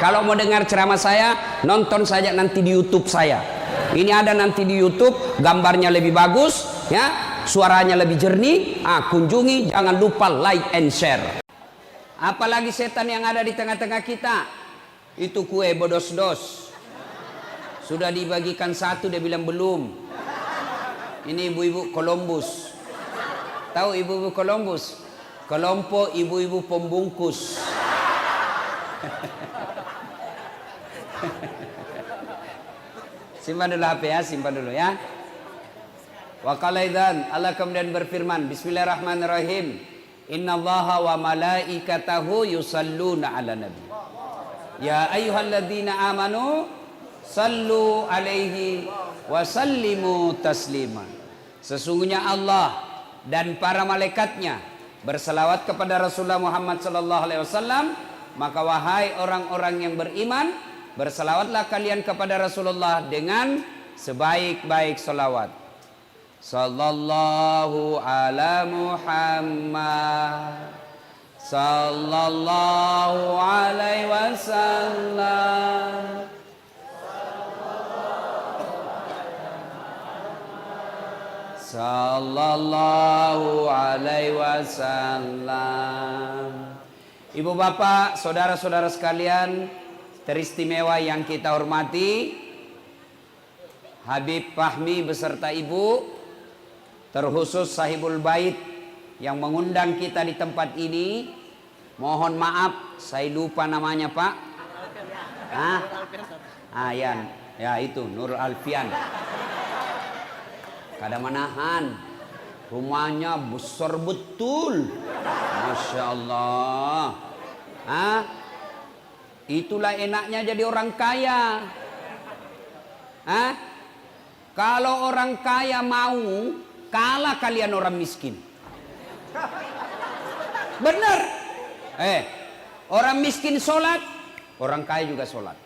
kalau mau dengar ceramah saya, nonton saja nanti di YouTube saya. Ini ada nanti di YouTube, gambarnya lebih bagus, ya, suaranya lebih jernih. Kunjungi, jangan lupa like and share. Apalagi setan yang ada di tengah-tengah kita, itu kue bodos-dos. Sudah dibagikan satu, dia bilang belum. Ini ibu-ibu Columbus. Tahu ibu-ibu Columbus? Kelompok ibu-ibu pembungkus. Simpan dulu HP ya, simpan dulu ya. Wa qala idzan, Allah kemudian berfirman, bismillahirrahmanirrahim. Innallaha wa malaikatahu yusalluna 'alan nabi. Ya ayyuhalladzina amanu sallu 'alaihi wa sallimu taslima. Sesungguhnya Allah dan para malaikatnya berselawat kepada Rasulullah Muhammad sallallahu alaihi wasallam, maka wahai orang-orang yang beriman, berselawatlah kalian kepada Rasulullah dengan sebaik-baik selawat. Sallallahu ala Muhammad sallallahu alaihi wasallam. Sallallahu alaihi wasallam. Ibu bapak, saudara-saudara sekalian teristimewa yang kita hormati, Habib Fahmi beserta ibu, terkhusus sahibul bait yang mengundang kita di tempat ini. Mohon maaf saya lupa namanya Pak. Ayan, ya itu Nurul Alfian. Kada manahan, rumahnya besar betul, masya Allah. Itulah enaknya jadi orang kaya. Kalau orang kaya mau kalah kalian orang miskin. Benar. Orang miskin sholat, orang kaya juga sholat.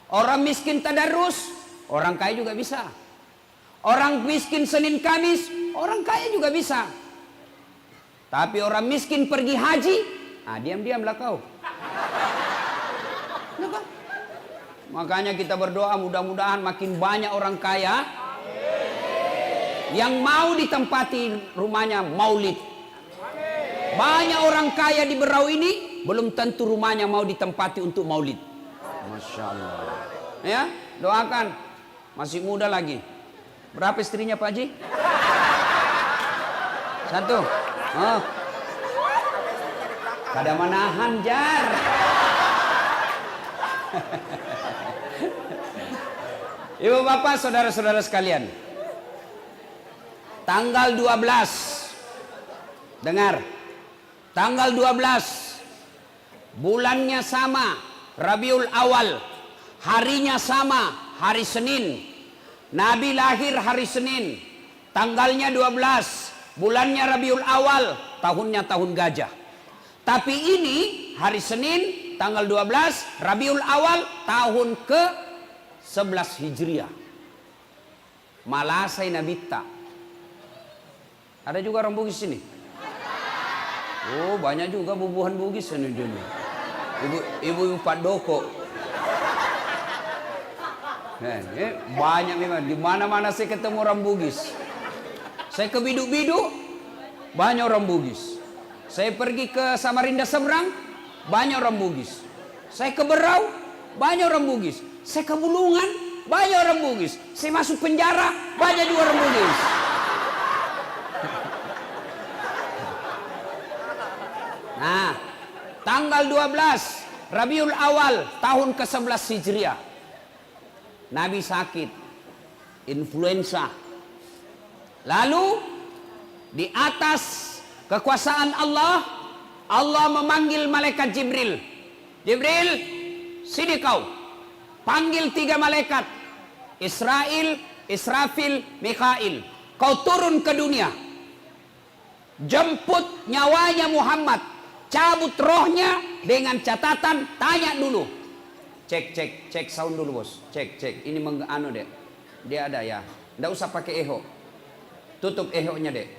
Orang miskin tadarus, orang kaya juga bisa. Orang miskin Senin Kamis, orang kaya juga bisa. Tapi orang miskin pergi haji, diam-diamlah kau. Kenapa? Makanya kita berdoa mudah-mudahan makin banyak orang kaya yang mau ditempati rumahnya maulid. Banyak orang kaya di Berau ini belum tentu rumahnya mau ditempati untuk maulid. Masya Allah. Ya, doakan, masih muda lagi. Berapa istrinya Pak Haji? Satu. Kada manahan jar. Ibu bapak, saudara-saudara sekalian, tanggal 12, dengar, tanggal 12, bulannya sama, Rabiul Awal, harinya sama, hari Senin. Nabi lahir hari Senin, tanggalnya 12, bulannya Rabiul Awal, tahunnya tahun gajah. Tapi ini hari Senin, tanggal 12, Rabiul Awal, tahun ke-11 Hijriah. Malasai Nabita. Ada juga orang Bugis sini. Oh, banyak juga bubuhan Bugis ini. Ibu-ibu Pak Doko. Banyak memang, di mana-mana saya ketemu orang Bugis. Saya ke Biduk-Biduk, banyak orang Bugis. Saya pergi ke Samarinda Seberang, banyak orang Bugis. Saya ke Berau, banyak orang Bugis. Saya ke Bulungan, banyak orang Bugis. Saya masuk penjara, banyak juga orang Bugis. Nah, tanggal 12 Rabiul Awal, tahun ke-11 Hijriah. Nabi sakit influenza. Lalu di atas kekuasaan Allah, Allah memanggil malaikat Jibril. Jibril, sini kau. Panggil 3 malaikat, Israel, Israfil, Mikail. Kau turun ke dunia, jemput nyawanya Muhammad, cabut rohnya dengan catatan, tanya dulu. Cek sound dulu bos. Cek. Ini menganu dek. Dia ada ya. Nggak usah pakai eho. Tutup eho-nya dek.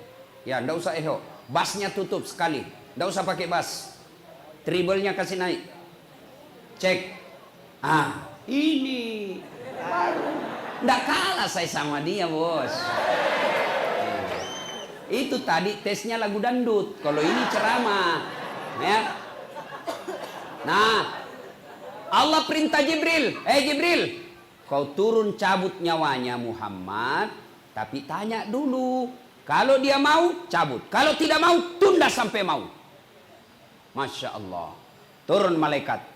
Ya, nggak usah eho. Bassnya tutup sekali. Nggak usah pakai bass. Treble-nya kasih naik. Cek. Ini baru. Nggak kalah saya sama dia, bos. Itu tadi tesnya lagu dangdut. Kalau ini ceramah. Ya. Nah, Allah perintah Jibril. Jibril, kau turun cabut nyawanya Muhammad. Tapi tanya dulu. Kalau dia mau, cabut. Kalau tidak mau, tunda sampai mau. Masya Allah. Turun malaikat.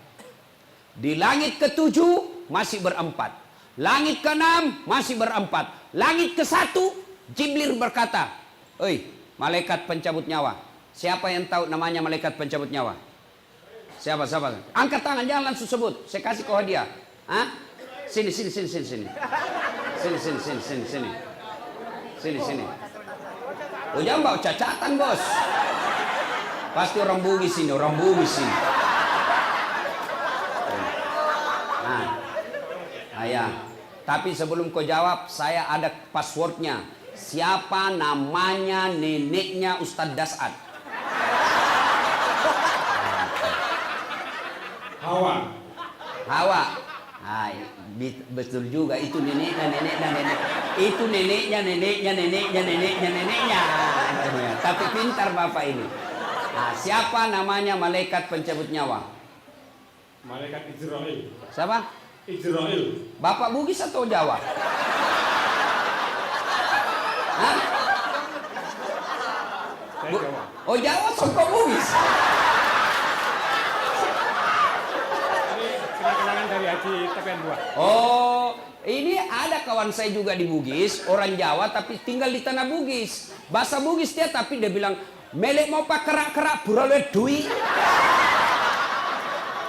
Di langit ke-7 masih berempat. Langit ke-6 masih berempat. Langit ke-1 Jibril berkata, "Oi, malaikat pencabut nyawa. Siapa yang tahu namanya malaikat pencabut nyawa? Siapa? Angkat tangan, jangan langsung sebut. Saya kasih kau hadiah. Sini. Sini. Oh, jangan bawa cacatan, bos. Pasti orang Bugis ini. Ya. Tapi sebelum kau jawab, saya ada passwordnya. Siapa namanya neneknya Ustadz Dasad? Hawa. Betul juga, itu neneknya. Itu neneknya. Tapi pintar bapak ini. Siapa namanya malaikat pencabut nyawa? Malaikat Israel. Siapa? Israel. Bapak Bugis atau Jawa? Saya Jawa. Oh, Jawa songkok Bugis. Ini kenang-kenangan dari Haji TPN 2. Oh, ini ada kawan saya juga di Bugis, orang Jawa tapi tinggal di tanah Bugis. Bahasa Bugis dia, tapi dia bilang, "Melek mau pak kerak-kerak burale dui."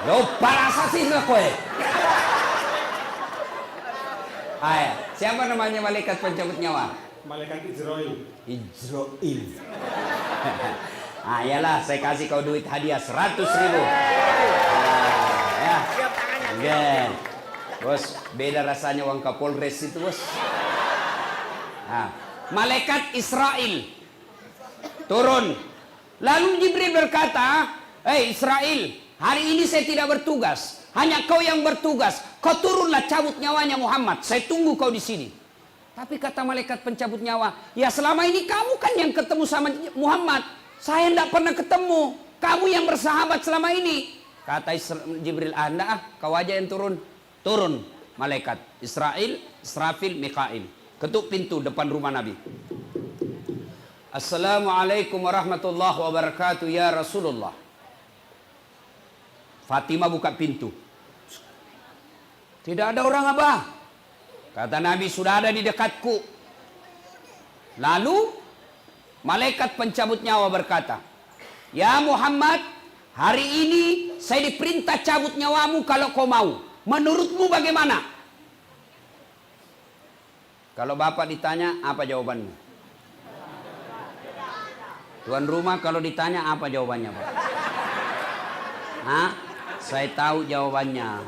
Lo parasa sih lah kowe. Siapa namanya malaikat pencabut nyawa? Malaikat Israel. Iyalah, saya kasih kau duit hadiah 100.000. Ya. Again. Bos, beda rasanya uang Kapolres itu, bos. Malaikat Israel turun. Lalu Jibril berkata, Israel, hari ini saya tidak bertugas. Hanya kau yang bertugas. Kau turunlah cabut nyawanya Muhammad. Saya tunggu kau di sini. Tapi kata malaikat pencabut nyawa, ya selama ini kamu kan yang ketemu sama Muhammad. Saya tidak pernah ketemu. Kamu yang bersahabat selama ini. Kata Jibril, kau aja yang turun. Turun malaikat Israel, Israfil, Mikail. Ketuk pintu depan rumah Nabi. Assalamualaikum warahmatullahi wabarakatuh ya Rasulullah. Fatimah buka pintu. Tidak ada orang, Abah. Kata Nabi, sudah ada di dekatku. Lalu malaikat pencabut nyawa berkata, ya Muhammad, hari ini saya diperintah cabut nyawamu kalau kau mau. Menurutmu bagaimana? Kalau bapak ditanya, apa jawabannya? Tuan rumah kalau ditanya, apa jawabannya, Pak? Saya tahu jawabannya.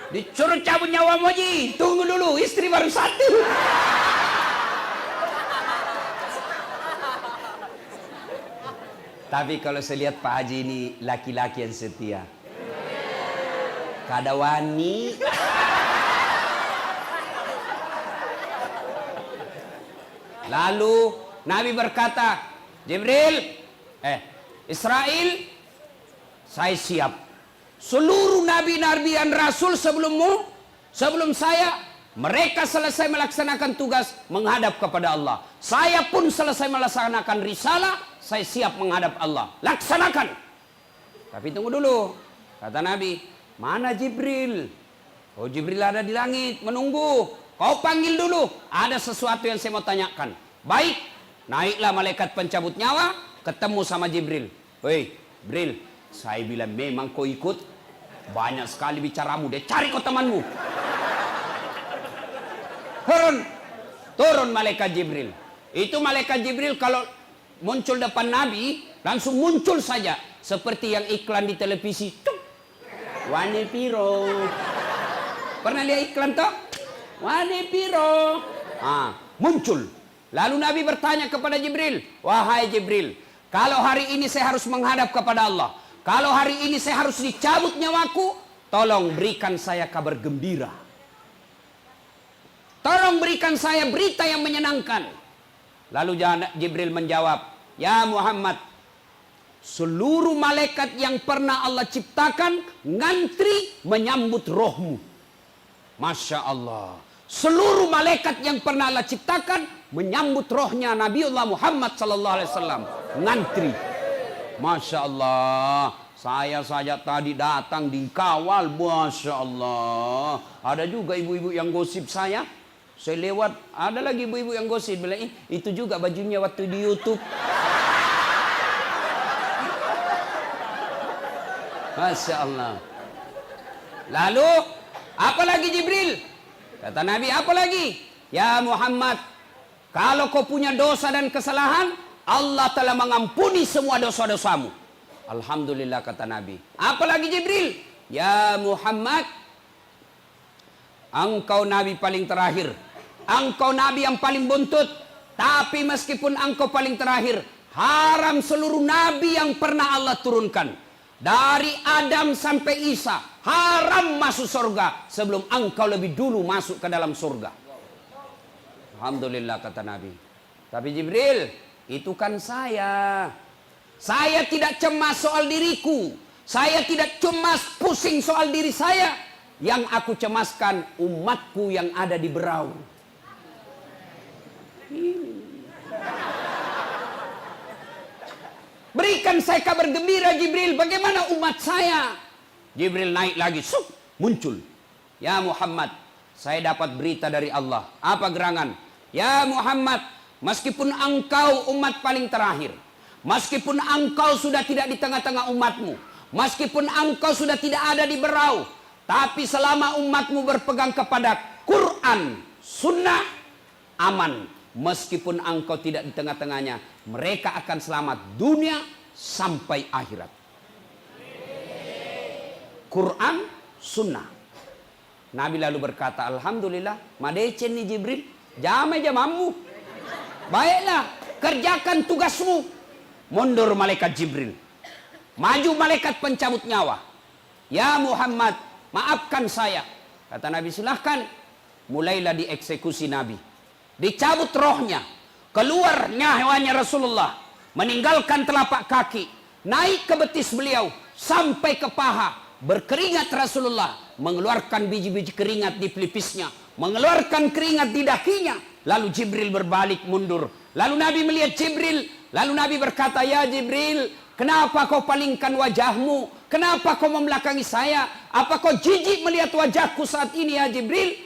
Disuruh cabut nyawa Moji. Tunggu dulu, istri baru satu. Tapi kalau saya lihat Pak Haji ini laki-laki yang setia. Kada wani. Lalu Nabi berkata, Jibril, Israel, saya siap. Seluruh nabi-nabi dan rasul sebelum saya, mereka selesai melaksanakan tugas menghadap kepada Allah. Saya pun selesai melaksanakan risalah, saya siap menghadap Allah. Laksanakan. Tapi tunggu dulu. Kata Nabi, mana Jibril? Oh, Jibril ada di langit menunggu. Kau panggil dulu. Ada sesuatu yang saya mau tanyakan. Baik. Naiklah malaikat pencabut nyawa, ketemu sama Jibril. Woi, Jibril, saya bilang memang kau ikut. Banyak sekali bicaramu, dia cari kau temanmu. Turun malaikat Jibril. Itu malaikat Jibril kalau muncul depan Nabi, langsung muncul saja. Seperti yang iklan di televisi. Wane piro. Pernah lihat iklan toh? Wane piro. Muncul. Lalu Nabi bertanya kepada Jibril, wahai Jibril, kalau hari ini saya harus menghadap kepada Allah, kalau hari ini saya harus dicabut nyawaku, tolong berikan saya kabar gembira. Tolong berikan saya berita yang menyenangkan. Lalu Jibril menjawab, ya Muhammad, seluruh malaikat yang pernah Allah ciptakan ngantri menyambut rohmu. Masya Allah. Seluruh malaikat yang pernah Allah ciptakan menyambut rohnya Nabiullah Muhammad sallallahu alaihi wasallam. Ngantri. Masya Allah. Saya saja tadi datang dikawal. Masya Allah. Ada juga ibu-ibu yang gosip saya. Saya lewat, ada lagi ibu-ibu yang gosip bilang, itu juga bajunya waktu di YouTube. Masya Allah. Lalu apa lagi Jibril? Kata Nabi, apa lagi? Ya Muhammad, kalau kau punya dosa dan kesalahan, Allah telah mengampuni semua dosa-dosamu. Alhamdulillah, kata Nabi. Apa lagi Jibril? Ya Muhammad, engkau Nabi paling terakhir. Engkau Nabi yang paling buntut. Tapi meskipun engkau paling terakhir, haram seluruh Nabi yang pernah Allah turunkan. Dari Adam sampai Isa, haram masuk surga sebelum engkau lebih dulu masuk ke dalam surga. Alhamdulillah, kata Nabi. Tapi Jibril, itu kan saya. Saya tidak cemas soal diriku. Saya tidak cemas pusing soal diri saya. Yang aku cemaskan umatku yang ada di berau. Berikan saya kabar gembira Jibril, bagaimana umat saya? Jibril naik lagi, muncul. Ya Muhammad, saya dapat berita dari Allah. Apa gerangan? Ya Muhammad, meskipun engkau umat paling terakhir, meskipun engkau sudah tidak di tengah-tengah umatmu, meskipun engkau sudah tidak ada di berau, tapi selama umatmu berpegang kepada Quran, Sunnah, aman. Meskipun engkau tidak di tengah-tengahnya, mereka akan selamat dunia sampai akhirat. Quran, Sunnah. Nabi lalu berkata, Alhamdulillah, madecen nih Jibril, jamai jamamu. Baiklah, kerjakan tugasmu. Mundur malaikat Jibril. Maju malaikat pencabut nyawa. Ya Muhammad, maafkan saya. Kata Nabi, silahkan. Mulailah dieksekusi Nabi. Dicabut rohnya, keluar nyawanya Rasulullah, meninggalkan telapak kaki, naik ke betis beliau sampai ke paha, berkeringat Rasulullah, mengeluarkan biji-biji keringat di pelipisnya, mengeluarkan keringat di dakinya. Lalu Jibril berbalik mundur. Lalu Nabi melihat Jibril, lalu Nabi berkata, ya Jibril, kenapa kau palingkan wajahmu? Kenapa kau membelakangi saya? Apa kau jijik melihat wajahku saat ini ya Jibril?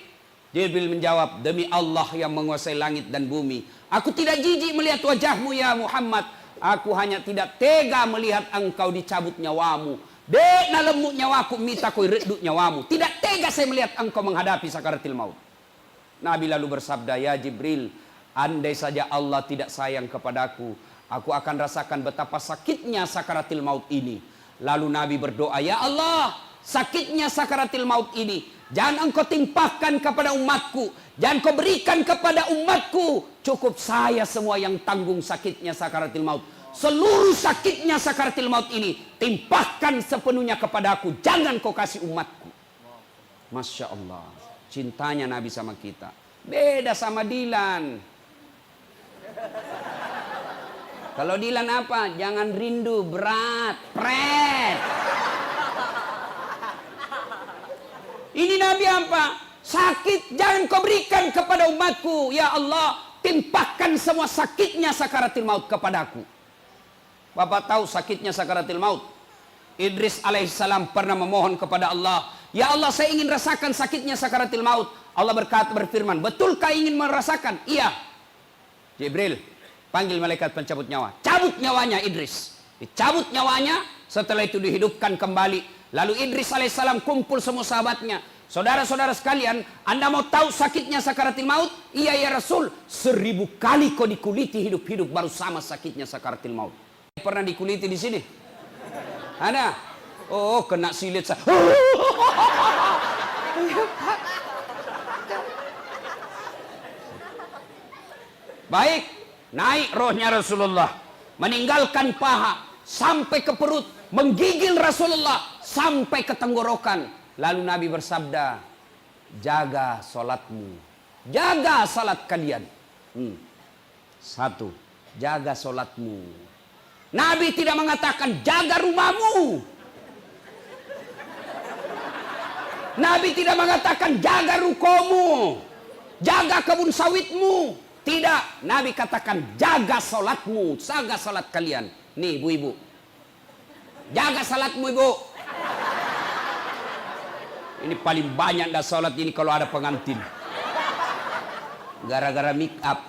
Jibril menjawab, demi Allah yang menguasai langit dan bumi, aku tidak jijik melihat wajahmu ya Muhammad. Aku hanya tidak tega melihat engkau dicabut nyawamu. Dek na lemuk nyawaku minta kau reduk nyawamu. Tidak tega saya melihat engkau menghadapi sakaratil maut. Nabi lalu bersabda, ya Jibril, andai saja Allah tidak sayang kepadaku, aku akan rasakan betapa sakitnya sakaratil maut ini. Lalu Nabi berdoa, ya Allah, sakitnya sakaratil maut ini jangan engkau timpahkan kepada umatku, jangan kau berikan kepada umatku. Cukup saya semua yang tanggung sakitnya sakaratil maut. Seluruh sakitnya sakaratil maut ini timpahkan sepenuhnya kepadaku, jangan kau kasih umatku. Masya Allah, cintanya Nabi sama kita. Beda sama Dilan. Kalau Dilan apa? Jangan rindu, berat, pret. Ini Nabi apa? Sakit jangan kau berikan kepada umatku. Ya Allah, timpahkan semua sakitnya sakaratil maut kepadaku. Bapak tahu sakitnya sakaratil maut? Idris alaihissalam pernah memohon kepada Allah, ya Allah, saya ingin rasakan sakitnya sakaratil maut. Allah berfirman, betulkah ingin merasakan? Iya. Jibril, panggil malaikat pencabut nyawa. Cabut nyawanya Idris. Dicabut nyawanya, setelah itu dihidupkan kembali. Lalu Idris alaihissalam kumpul semua sahabatnya. Saudara-saudara sekalian, Anda mau tahu sakitnya sakaratil maut? Iya ya Rasul, 1000 kali kau dikuliti hidup-hidup baru sama sakitnya sakaratil maut. Pernah dikuliti di sini? Ada? Oh, kena silit saya. Baik, naik rohnya Rasulullah, meninggalkan paha sampai ke perut, menggigil Rasulullah sampai ke tenggorokan. Lalu Nabi bersabda, jaga sholatmu. Jaga salat kalian. Satu, jaga sholatmu. Nabi tidak mengatakan jaga rumahmu. Nabi tidak mengatakan jaga rukomu, jaga kebun sawitmu. Tidak, Nabi katakan jaga sholatmu, jaga sholat kalian. Nih ibu-ibu, jaga sholatmu ibu. Ini paling banyak dah sholat ini kalau ada pengantin. Gara-gara make up,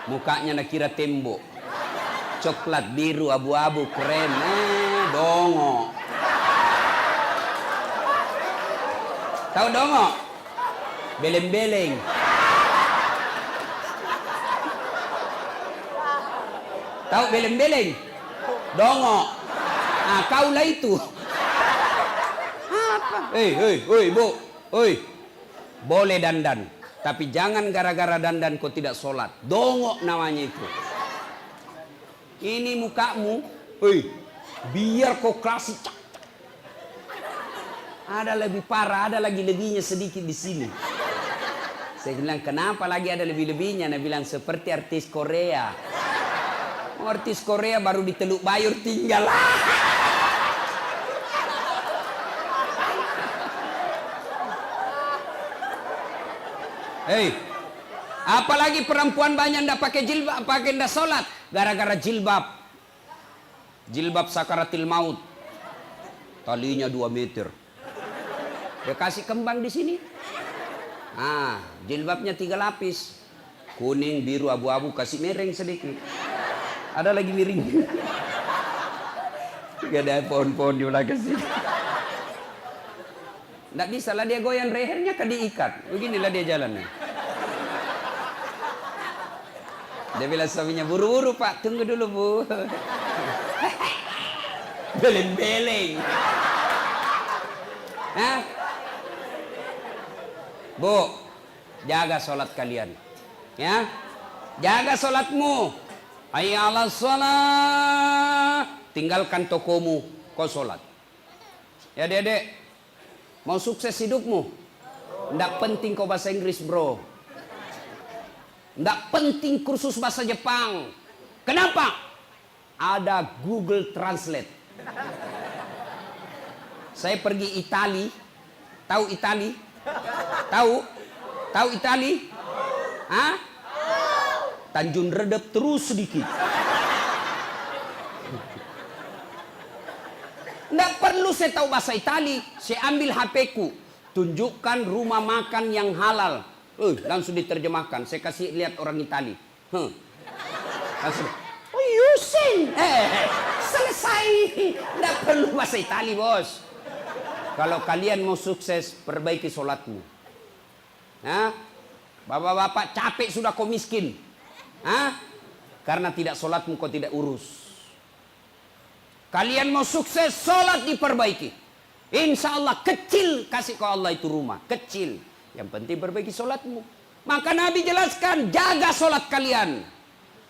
mukanya nak kira tembok, coklat, biru, abu-abu, krem, dongo. Tahu dongo? Beleng-beleng. Tahu beleng-beleng? Dongo. Ah, kaulah itu. Apa? Hei, Bu. Hei. Boleh dandan, tapi jangan gara-gara dandan kau tidak sholat. Dongo namanya itu. Ini mukamu, biar kau klasik. Ada lebih parah, ada lagi lebihnya sedikit di sini. Saya bilang, kenapa lagi ada lebih-lebihnya? Dia bilang, seperti artis Korea. Oh, artis Korea baru di Teluk Bayur tinggal. Hei, apalagi perempuan banyak ndak pakai jilbab, pakai ndak sholat, gara-gara jilbab. Jilbab sakaratil maut, talinya 2 meter. Dia kasih kembang di sini. Ah, jilbabnya 3 lapis, kuning, biru, abu-abu, kasih mereng sedikit. Ada lagi miring. Gak ada pohon-pohon di belakang sini. Nggak bisa lah dia goyang lehernya kan diikat. Beginilah dia jalannya. Dia bilang suaminya, buru-buru Pak, tunggu dulu Bu. Beleng-beleng. Hah? Bu, jaga sholat kalian. Ya, jaga sholatmu. Hayya 'alas sholat. Tinggalkan tokomu, kau sholat. Ya Dedek, mau sukses hidupmu, ndak penting kau bahasa Inggris bro. Ndak penting kursus bahasa Jepang. Kenapa? Ada Google Translate. Saya pergi Itali. Tahu Itali? Tahu Itali? Hah? Tanjung Redep terus sedikit. Nggak perlu saya tahu bahasa Itali. Saya ambil HP-ku, tunjukkan rumah makan yang halal. Langsung diterjemahkan. Saya kasih lihat orang Itali. Langsung. Oh, Yusin. Selesai. Nggak perlu bahasa Itali, bos. Kalau kalian mau sukses, perbaiki sholatmu. Hah? Bapak-bapak capek sudah kau miskin. Hah? Karena tidak sholatmu kau tidak urus. Kalian mau sukses, sholat diperbaiki. Insya Allah kecil kasih kau Allah itu rumah. Kecil. Yang penting perbaiki sholatmu. Maka Nabi jelaskan, jaga sholat kalian.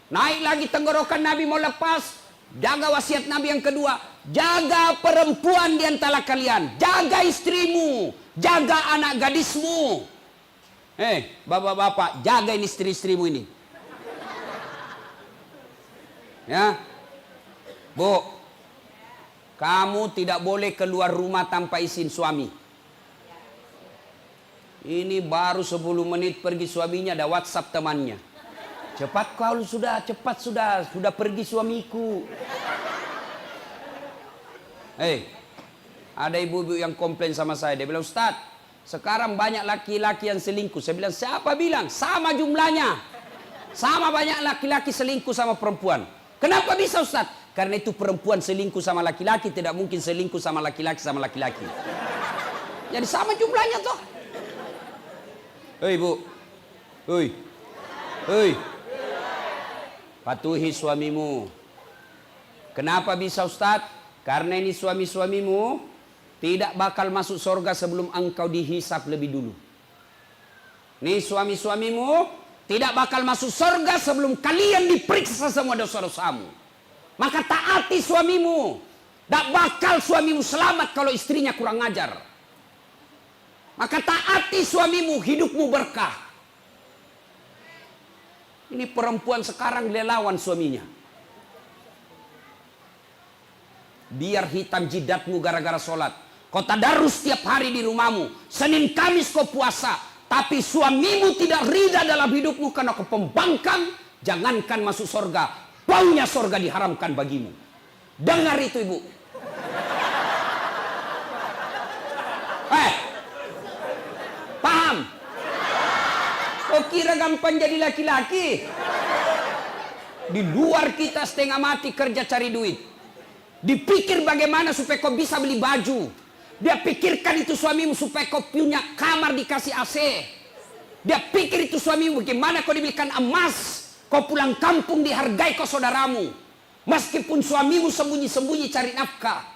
Naik lagi tenggorokan Nabi mau lepas. Jaga wasiat Nabi yang kedua. Jaga perempuan di antara kalian. Jaga istrimu. Jaga anak gadismu. Bapak-bapak, jaga ini istri-istrimu ini. Ya. Bu, kamu tidak boleh keluar rumah tanpa izin suami. Ini baru 10 menit pergi suaminya, ada WhatsApp temannya. Cepat kau sudah, cepat sudah pergi suamiku. Ada ibu-ibu yang komplain sama saya. Dia bilang, Ustaz, sekarang banyak laki-laki yang selingkuh. Saya bilang, siapa bilang? Sama jumlahnya. Sama banyak laki-laki selingkuh sama perempuan. Kenapa bisa Ustaz? Karena itu perempuan selingkuh sama laki-laki tidak mungkin selingkuh sama laki-laki sama laki-laki. Jadi sama jumlahnya toh. Hei Bu. Hei. Patuhi suamimu. Kenapa bisa Ustaz? Karena ini suami-suamimu tidak bakal masuk surga sebelum engkau dihisap lebih dulu. Nih suami-suamimu tidak bakal masuk surga sebelum kalian diperiksa semua dosa-dosamu. Maka taati suamimu. Tak bakal suamimu selamat kalau istrinya kurang ajar. Maka taati suamimu, hidupmu berkah. Ini perempuan sekarang dia lawan suaminya. Biar hitam jidatmu gara-gara sholat. Kau tadarus setiap hari di rumahmu. Senin Kamis kau puasa. Tapi suamimu tidak ridha dalam hidupmu karena kau pembangkang. Jangankan masuk sorga. Baunya sorga diharamkan bagimu. Dengar itu ibu. Paham? Kau kira gampang jadi laki-laki? Di luar kita setengah mati kerja cari duit. Dipikir bagaimana supaya kau bisa beli baju. Dia pikirkan itu suamimu supaya kau punya kamar dikasih AC. Dia pikir itu suamimu bagaimana kau dibelikan emas. Kau pulang kampung dihargai kau saudaramu. Meskipun suamimu sembunyi-sembunyi cari nafkah.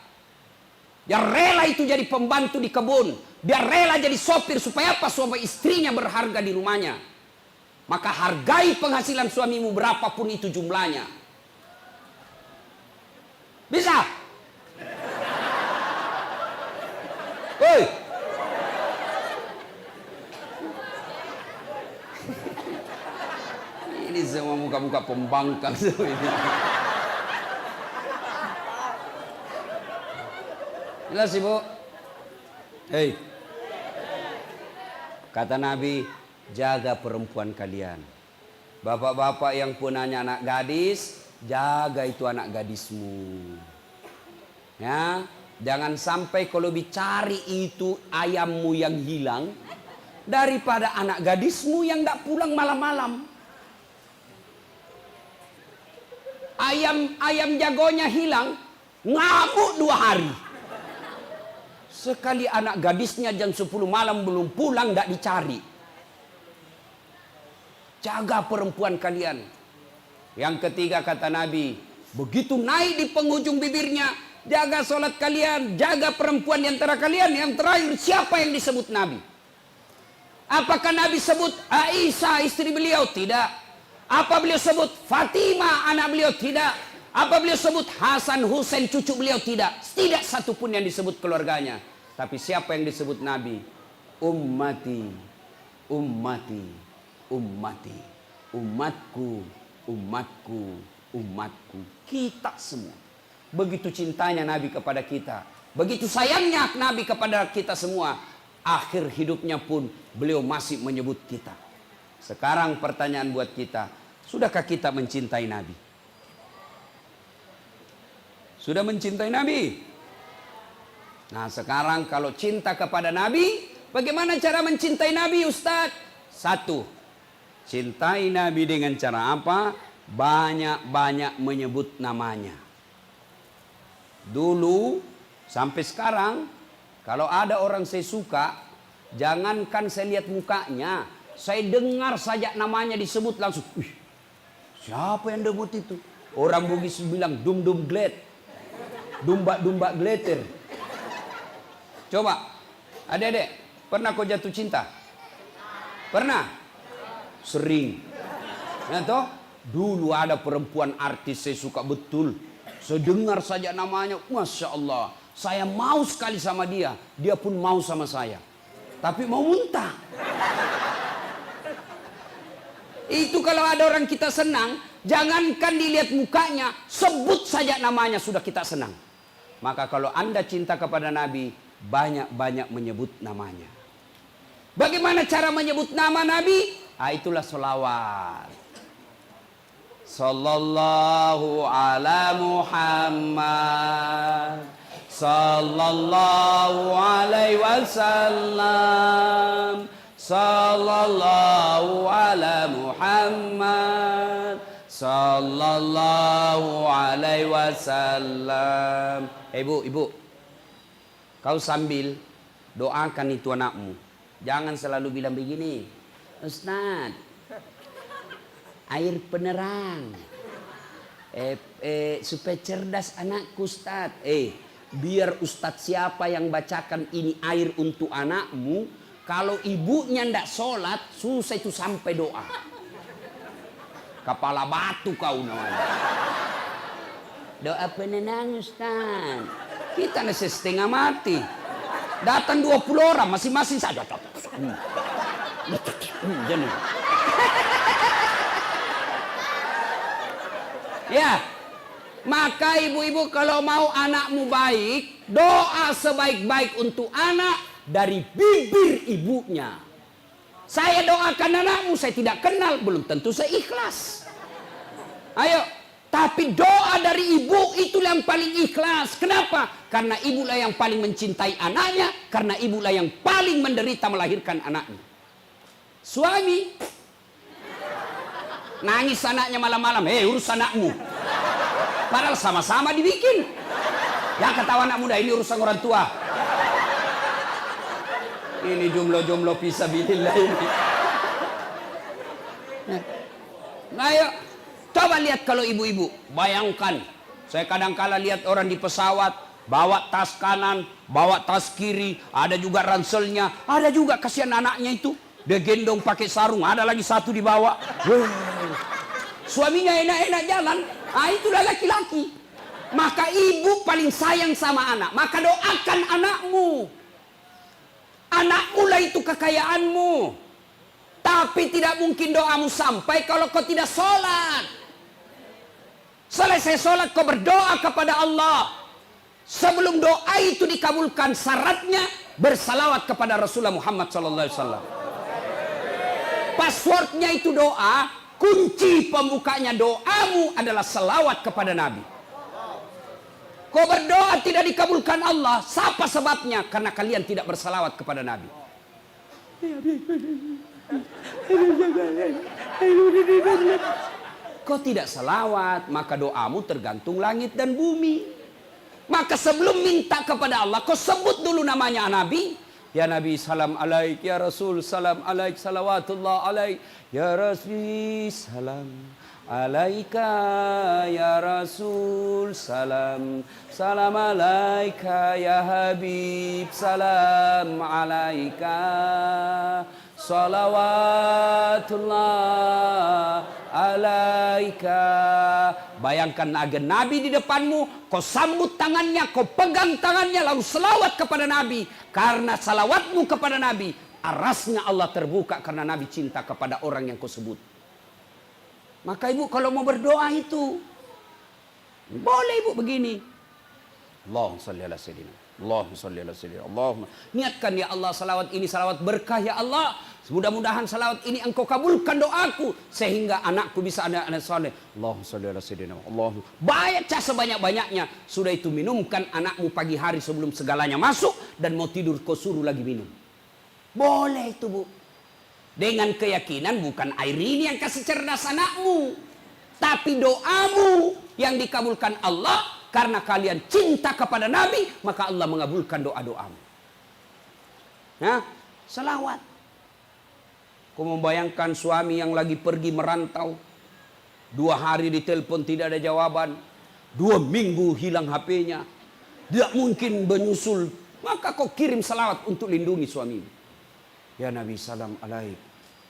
Dia rela itu jadi pembantu di kebun. Dia rela jadi sopir supaya apa? Supaya istrinya berharga di rumahnya. Maka hargai penghasilan suamimu berapapun itu jumlahnya. Bisa? Woi. Ini semua muka-muka pembangkang semua ini. Jelas ibu? Hei. Kata Nabi, jaga perempuan kalian. Bapak-bapak yang punya anak gadis, jaga itu anak gadismu. Ya, jangan sampai kalau dicari itu ayammu yang hilang daripada anak gadismu yang tidak pulang malam-malam. Ayam jagonya hilang, ngamuk 2 hari. Sekali anak gadisnya jam 10 malam belum pulang, tidak dicari. Jaga perempuan kalian. Yang ketiga kata Nabi, begitu naik di penghujung bibirnya, jaga sholat kalian, jaga perempuan di antara kalian. Yang terakhir siapa yang disebut Nabi? Apakah Nabi sebut Aisyah istri beliau? Tidak. Apa beliau sebut Fatimah anak beliau? Tidak. Apa beliau sebut Hasan Husain cucu beliau? Tidak. Tidak satupun yang disebut keluarganya. Tapi siapa yang disebut Nabi? Ummati, ummati, ummati. Umatku, umatku, umatku. Kita semua. Begitu cintanya Nabi kepada kita. Begitu sayangnya Nabi kepada kita semua. Akhir hidupnya pun beliau masih menyebut kita. Sekarang pertanyaan buat kita. Sudahkah kita mencintai Nabi? Sudah mencintai Nabi? Nah sekarang kalau cinta kepada Nabi, bagaimana cara mencintai Nabi Ustadz? 1. Cintai Nabi dengan cara apa? Banyak-banyak menyebut namanya. Dulu sampai sekarang, kalau ada orang saya suka, jangankan saya lihat mukanya, saya dengar saja namanya disebut langsung. Siapa yang debut itu? Orang Bugis bilang dum-dum gled. Dumba-dumba glitter. Coba, adik-adik, pernah kau jatuh cinta? Pernah? Sering. Ya toh? Dulu ada perempuan artis saya suka betul. Saya dengar saja namanya, Masya Allah. Saya mau sekali sama dia. Dia pun mau sama saya. Tapi mau muntah. Itu kalau ada orang kita senang, jangankan dilihat mukanya, sebut saja namanya sudah kita senang. Maka kalau Anda cinta kepada Nabi, banyak-banyak menyebut namanya. Bagaimana cara menyebut nama Nabi? Itulah selawat. Sallallahu ala Muhammad. Sallallahu alaihi wasallam. Sallallahu ala Muhammad. Sallallahu alaihi wasallam. Ibu, kau sambil doakan itu anakmu. Jangan selalu bilang begini, Ustaz, air penerang. Supaya cerdas anakku Ustaz. Biar Ustaz siapa yang bacakan ini air untuk anakmu, kalau ibunya ndak sholat, susah itu sampai doa. Kepala batu kau namanya. Doa penenang Ustaz. Kita nasi setengah mati. Datang 20 orang, masing-masing saja. Ya, maka ibu-ibu kalau mau anakmu baik, doa sebaik-baik untuk anak dari bibir ibunya. Saya doakan anakmu, saya tidak kenal, belum tentu saya ikhlas. Ayo, tapi doa dari ibu itulah yang paling ikhlas. Kenapa? Karena ibulah yang paling mencintai anaknya, karena ibulah yang paling menderita melahirkan anaknya. Suami nangis anaknya malam-malam, urus anakmu. Padahal sama-sama dibikin. Ya ketawa anak muda, ini urusan orang tua. Ini jumlah-jumlah fisabilillah ini. Nah yuk, coba lihat kalau ibu-ibu. Bayangkan, saya kadang-kala lihat orang di pesawat, bawa tas kanan, bawa tas kiri, ada juga ranselnya, ada juga kasihan anaknya itu. Dia gendong pakai sarung, ada lagi satu di bawah. Suaminya enak-enak jalan. Itulah laki-laki. Maka ibu paling sayang sama anak. Maka doakan anakmu. Anakmu lah itu kekayaanmu. Tapi tidak mungkin doamu sampai kalau kau tidak sholat. Selesai sholat kau berdoa kepada Allah. Sebelum doa itu dikabulkan, syaratnya bersalawat kepada Rasulullah Muhammad SAW. Passwordnya itu doa. Kunci pembukanya doamu adalah salawat kepada Nabi. Kau berdoa tidak dikabulkan Allah. Siapa sebabnya? Karena kalian tidak bersalawat kepada Nabi. Kau tidak salawat, maka doamu tergantung langit dan bumi. Maka sebelum minta kepada Allah, kau sebut dulu namanya Nabi. Ya Nabi salam alaik, ya Rasul salam alaik, salawatullah alaik, ya Rasul salam alaika, ya Rasul salam, salam alaika, ya Habib salam alaika, salawatullah alaika. Bayangkan agar Nabi di depanmu, kau sambut tangannya, kau pegang tangannya, lalu selawat kepada Nabi. Karena salawatmu kepada Nabi, arasnya Allah terbuka karena Nabi cinta kepada orang yang kau sebut. Maka ibu kalau mau berdoa itu, boleh ibu begini. Allahumma sholli ala sayyidina, Allahumma sholli ala sayyidina, Allahumma. Niatkan ya Allah salawat ini salawat berkah ya Allah. Mudah-mudahan salawat ini engkau kabulkan doaku sehingga anakku bisa anak saleh. Allahumma sholli ala sayyidina, Allahumma. Baca sebanyak-banyaknya. Sudah itu minumkan anakmu pagi hari sebelum segalanya masuk dan mau tidur kau suruh lagi minum. Boleh itu bu. Dengan keyakinan bukan air ini yang kasih cerdas anakmu, tapi doamu yang dikabulkan Allah karena kalian cinta kepada Nabi, maka Allah mengabulkan doa-doamu. Nah, selawat. Kau membayangkan suami yang lagi pergi merantau, 2 hari ditelepon tidak ada jawaban, 2 minggu hilang HP-nya, tidak mungkin menyusul, maka kau kirim salawat untuk lindungi suamimu. Ya Nabi salam alaik,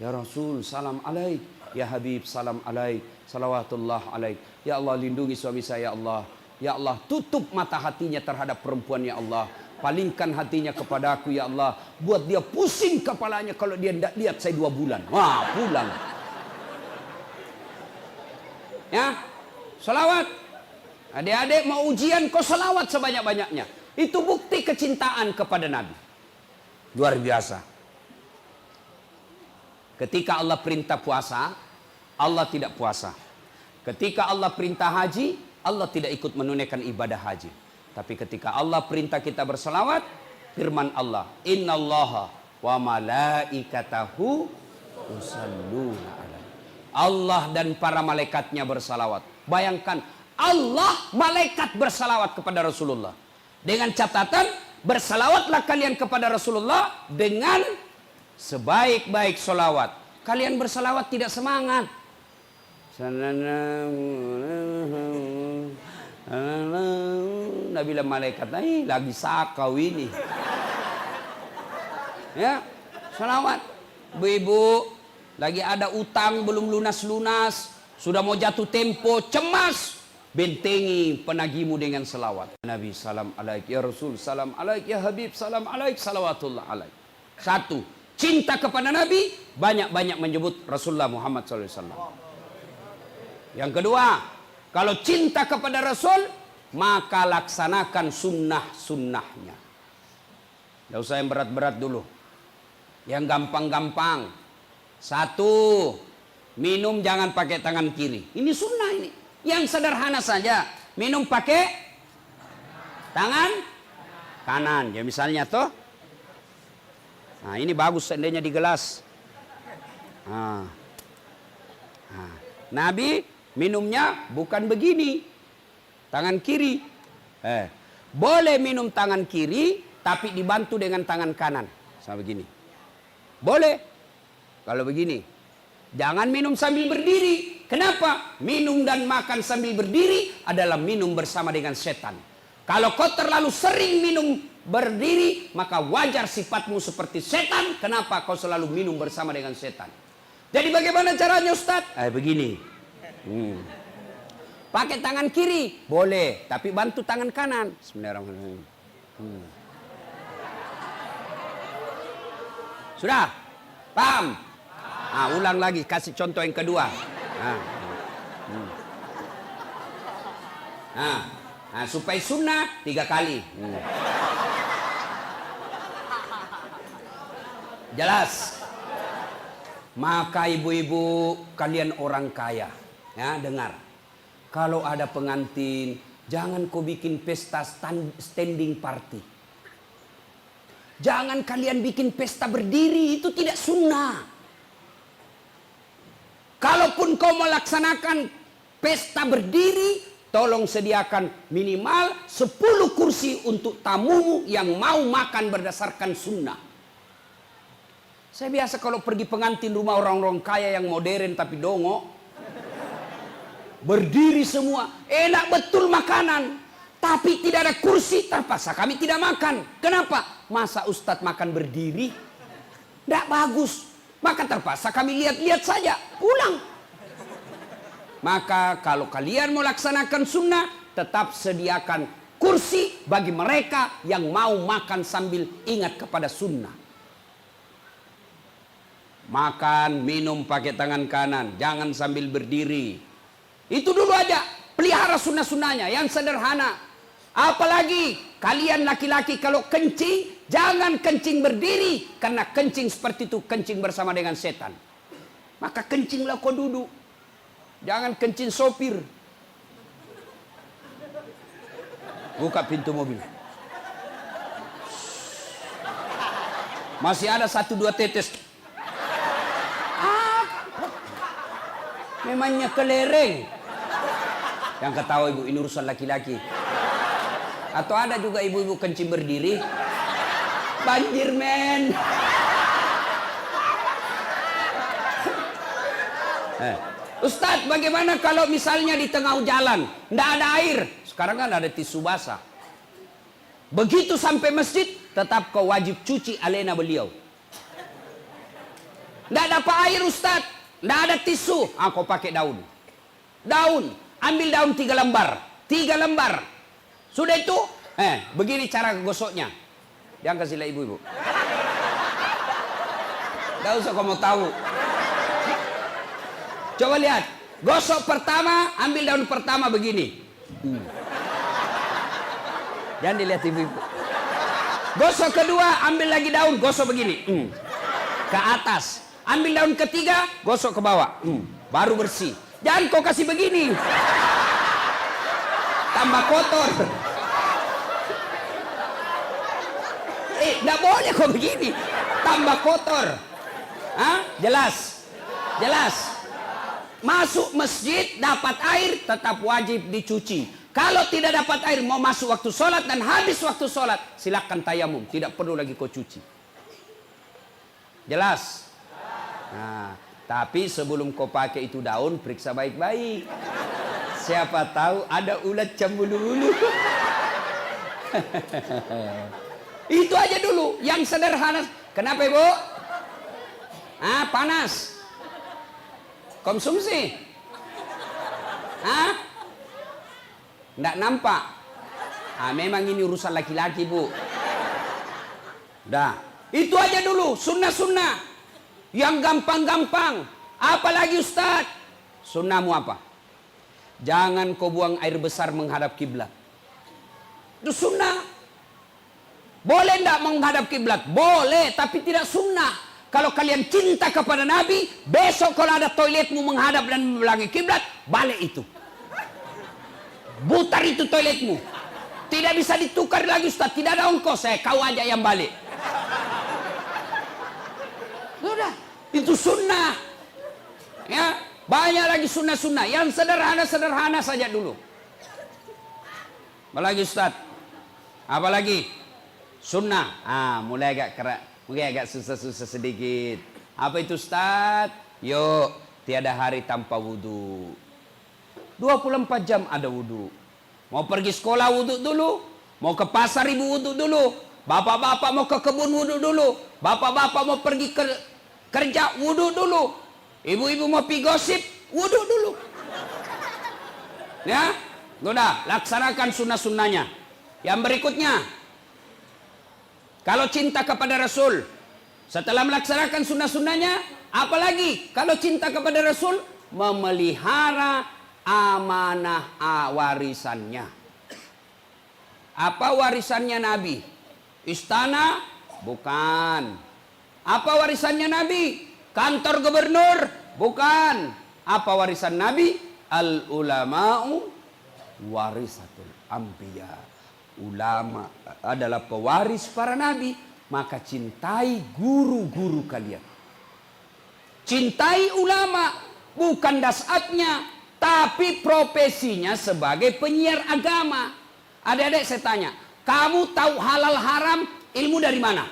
ya Rasul salam alaik, ya Habib salam alaik, salawatullah alaik. Ya Allah lindungi suami saya ya Allah. Ya Allah tutup mata hatinya terhadap perempuan ya Allah. Palingkan hatinya kepada aku ya Allah. Buat dia pusing kepalanya kalau dia tidak lihat saya 2 bulan. Wah pulang. Ya, salawat. Adik-adik mau ujian kau salawat sebanyak-banyaknya. Itu bukti kecintaan kepada Nabi. Luar biasa. Ketika Allah perintah puasa, Allah tidak puasa. Ketika Allah perintah haji, Allah tidak ikut menunaikan ibadah haji. Tapi ketika Allah perintah kita berselawat, firman Allah, innallaha wa malaikatahu yusalluna alaihi. Allah dan para malaikatnya bersalawat. Bayangkan, Allah malaikat bersalawat kepada Rasulullah. Dengan catatan, bersalawatlah kalian kepada Rasulullah dengan sebaik-baik solawat. Kalian bersalawat tidak semangat. Nabi malaikat, lagi sakau ini. Ya, salawat. Bu-ibu, lagi ada utang belum lunas-lunas, sudah mau jatuh tempo, cemas. bentengi penagimu dengan selawat. Nabi salam alaik, ya Rasul salam alaik, ya Habib salam alaik, salawatullah alaik. Satu, cinta kepada Nabi, banyak-banyak menyebut Rasulullah Muhammad SAW. Yang kedua, kalau cinta kepada Rasul, maka laksanakan sunnah-sunnahnya. Tidak usah yang berat-berat dulu. Yang gampang-gampang. Satu, minum jangan pakai tangan kiri. Ini sunnah ini. Yang sederhana saja. Minum pakai tangan kanan. Ya misalnya toh. Nah ini bagus seandainya di gelas. Nabi minumnya bukan begini. Tangan kiri. Boleh minum tangan kiri, tapi dibantu dengan tangan kanan. Sama begini. Boleh. Kalau begini. Jangan minum sambil berdiri. Kenapa? Minum dan makan sambil berdiri adalah minum bersama dengan setan. Kalau kau terlalu sering minum berdiri, maka wajar sifatmu seperti setan. Kenapa kau selalu minum bersama dengan setan? Jadi bagaimana caranya Ustaz? Begini. Pakai tangan kiri boleh, tapi bantu tangan kanan. Bismillahirrahmanirrahim. Sudah? Paham? Ulang lagi, kasih contoh yang kedua. Supaya sunnah 3 kali. Jelas? Maka ibu-ibu kalian orang kaya, ya dengar. Kalau ada pengantin, jangan kau bikin pesta standing party. Jangan kalian bikin pesta berdiri, itu tidak sunnah. Kalaupun kau melaksanakan pesta berdiri, tolong sediakan minimal 10 kursi untuk tamumu yang mau makan berdasarkan sunnah. Saya biasa kalau pergi pengantin rumah orang-orang kaya yang modern tapi dongo, berdiri semua, enak betul makanan, tapi tidak ada kursi, terpaksa kami tidak makan. Kenapa? Masa Ustadz makan berdiri? Tidak bagus. Maka terpaksa kami lihat-lihat saja, pulang. Maka kalau kalian mau laksanakan sunnah, tetap sediakan kursi bagi mereka yang mau makan sambil ingat kepada sunnah. Makan, minum pakai tangan kanan, jangan sambil berdiri. Itu dulu aja, pelihara sunnah-sunnahnya yang sederhana. Apalagi kalian laki-laki kalau kencing, jangan kencing berdiri, karena kencing seperti itu kencing bersama dengan setan. Maka kencinglah kau duduk, jangan kencing sopir. Buka pintu mobil. Masih ada 1-2 tetes. Memangnya kelereng. Yang ketawa ibu, ini urusan laki-laki. Atau ada juga ibu-ibu kencing berdiri. Banjir men. Ustadz, bagaimana kalau misalnya di tengah jalan tidak ada air? Sekarang kan ada tisu basah. Begitu sampai masjid, tetap kau wajib cuci alena beliau. Tidak dapat air Ustadz, tidak ada tisu. Kau pakai daun. Daun, ambil daun 3 lembar. 3 lembar. Sudah itu, begini cara gosoknya. Jangan kasihlah ibu-ibu. Tidak usah kau mau tahu. Coba lihat. Gosok pertama, ambil daun pertama begini. Jangan dilihat ibu-ibu. Gosok kedua, ambil lagi daun, gosok begini. Ke atas. Ambil daun ketiga, gosok ke bawah. Baru bersih. Jangan kau kasih begini. Tambah kotor. Tidak boleh kok begini. Tambah kotor. Jelas? Jelas? Masuk masjid, dapat air, tetap wajib dicuci. Kalau tidak dapat air, mau masuk waktu sholat dan habis waktu sholat, silakan tayamum. Tidak perlu lagi kau cuci. Jelas? Nah, tapi sebelum kau pakai itu daun, periksa baik-baik. Siapa tahu ada ulat cembulu-ulu. Itu aja dulu, yang sederhana. Kenapa ibu? Panas. Konsumsi. Nggak nampak. Ah, memang ini urusan laki-laki, Bu. Dah, itu aja dulu sunnah-sunnah yang gampang-gampang. Apalagi Ustaz? Sunnahmu apa? Jangan kau buang air besar menghadap kiblat. Itu sunnah. Boleh enggak menghadap kiblat? Boleh, tapi tidak sunnah. Kalau kalian cinta kepada Nabi, besok kalau ada toiletmu menghadap dan membelakangi kiblat, balik itu. Putar itu toiletmu. Tidak bisa ditukar lagi Ustaz, tidak ada ongkos. Kau aja yang balik. Sudah, itu sunnah. Ya, banyak lagi sunnah-sunnah yang sederhana-sederhana saja dulu. Apalagi Ustaz? Apalagi? Sunnah. Mulai agak susah-susah sedikit. Apa itu Ustaz? Yuk, tiada hari tanpa wudu. 24 jam ada wudu. Mau pergi sekolah wudu dulu. Mau ke pasar ibu wudu dulu. Bapak-bapak mau ke kebun wudu dulu. Bapak-bapak mau pergi kerja wudu dulu. Ibu-ibu mau pergi gosip wudu dulu. Ya, sudah laksanakan sunnah-sunnahnya. Yang berikutnya, kalau cinta kepada Rasul, setelah melaksanakan sunnah-sunnahnya, apalagi kalau cinta kepada Rasul, memelihara amanah warisannya. Apa warisannya Nabi? Istana? Bukan. Apa warisannya Nabi? Kantor gubernur? Bukan. Apa warisan Nabi? Al ulama'u warisatul anbiya. Ulama adalah pewaris para nabi, maka cintai guru-guru kalian. Cintai ulama, bukan dasatnya, tapi profesinya sebagai penyiar agama. Adik-adik saya tanya, kamu tahu halal haram ilmu dari mana?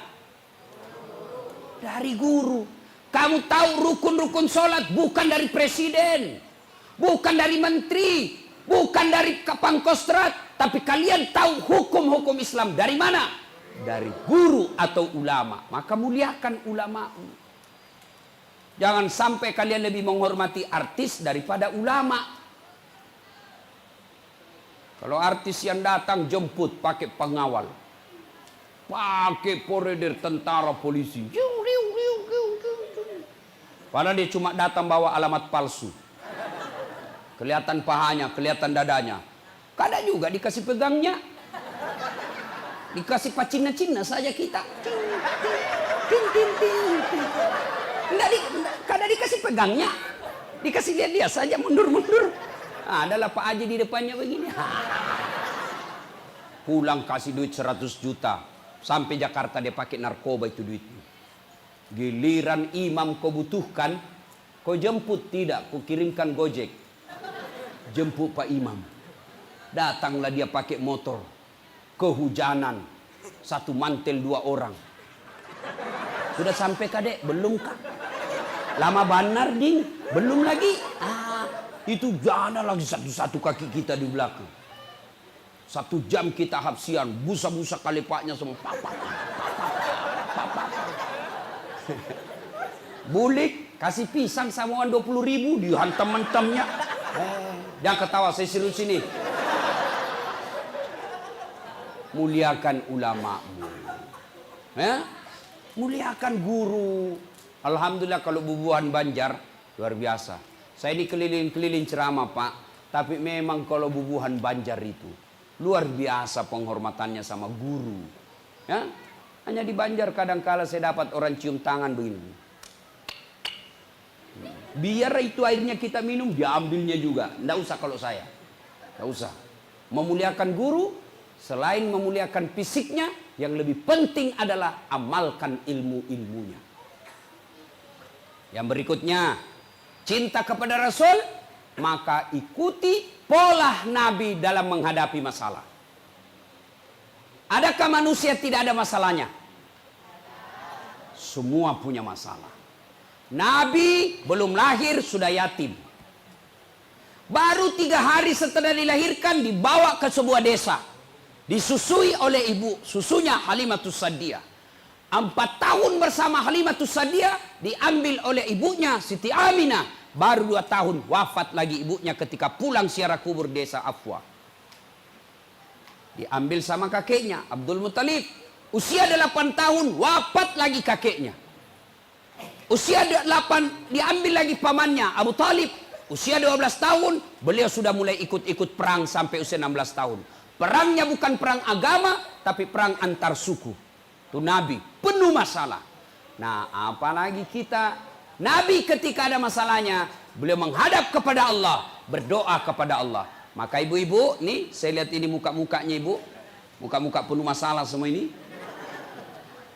Dari guru. Kamu tahu rukun-rukun sholat bukan dari presiden, bukan dari menteri, bukan dari Pangkostrat, tapi kalian tahu hukum-hukum Islam dari mana? Dari guru atau ulama. Maka muliakan ulama. Jangan sampai kalian lebih menghormati artis daripada ulama. Kalau artis yang datang jemput pakai pengawal, pakai koridor tentara polisi, padahal dia cuma datang bawa alamat palsu. Kelihatan pahanya, kelihatan dadanya. Kadang juga dikasih pegangnya. Dikasih pacina-cina saja kita. Kadang dikasih pegangnya. Dikasih dia saja mundur-mundur. Adalah Pak Haji di depannya begini. Pulang kasih duit 100 juta. Sampai Jakarta dia pakai narkoba itu duitnya. Giliran imam kau butuhkan, kau jemput tidak, kau kirimkan Gojek. Jemput Pak Imam. Datanglah dia pakai motor. Kehujanan. Satu mantel 2 orang. Sudah sampai kadek? Belum kak? Lama banar ding? Belum lagi? Itu jana lagi satu-satu kaki kita di belakang. 1 jam kita habsian. Busa-busa kalepaknya semua. Bulik. Kasih pisang samuan 20.000. Dihantam-hantamnya. Jangan ketawa, saya serius sini. Muliakan ulamamu. Ya? Muliakan guru. Alhamdulillah kalau bubuhan Banjar luar biasa. Saya ini keliling-keliling ceramah Pak. Tapi memang kalau bubuhan Banjar itu luar biasa penghormatannya sama guru. Ya? Hanya di Banjar kadang-kala saya dapat orang cium tangan begini. Biar itu airnya kita minum, diambilnya juga. Nggak usah kalau saya. Nggak usah. Memuliakan guru, selain memuliakan fisiknya, yang lebih penting adalah amalkan ilmu-ilmunya. Yang berikutnya, cinta kepada Rasul, maka ikuti pola Nabi dalam menghadapi masalah. Adakah manusia tidak ada masalahnya? Semua punya masalah. Nabi belum lahir sudah yatim. Baru 3 hari setelah dilahirkan dibawa ke sebuah desa. Disusui oleh ibu susunya Halimatus Sa'diyah. 4 tahun bersama Halimatus Sa'diyah diambil oleh ibunya Siti Aminah. Baru 2 tahun wafat lagi ibunya ketika pulang ziarah kubur desa Afwa. Diambil sama kakeknya, Abdul Muttalib. Usia 8 tahun, wafat lagi kakeknya. Usia 8, diambil lagi pamannya, Abu Talib. Usia 12 tahun, beliau sudah mulai ikut-ikut perang sampai usia 16 tahun. Perangnya bukan perang agama, tapi perang antar suku. Itu Nabi, penuh masalah. Nah, apalagi kita, Nabi ketika ada masalahnya, beliau menghadap kepada Allah, berdoa kepada Allah. Maka ibu-ibu, nih saya lihat ini muka-mukanya ibu, muka-muka penuh masalah semua ini.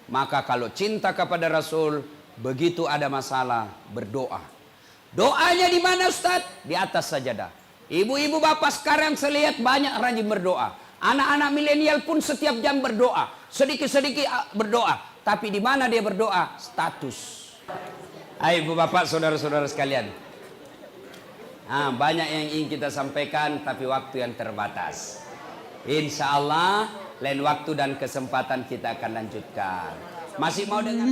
Maka kalau cinta kepada Rasul, begitu ada masalah, berdoa. Doanya di mana Ustaz? Di atas sajadah. Ibu-ibu bapak sekarang saya lihat banyak rajin berdoa. Anak-anak milenial pun setiap jam berdoa. Sedikit-sedikit berdoa. Tapi di mana dia berdoa? Status. Ayo ibu bapak, saudara-saudara sekalian. Nah, banyak yang ingin kita sampaikan, tapi waktu yang terbatas. Insya Allah, lain waktu dan kesempatan kita akan lanjutkan. Masih mau dengar?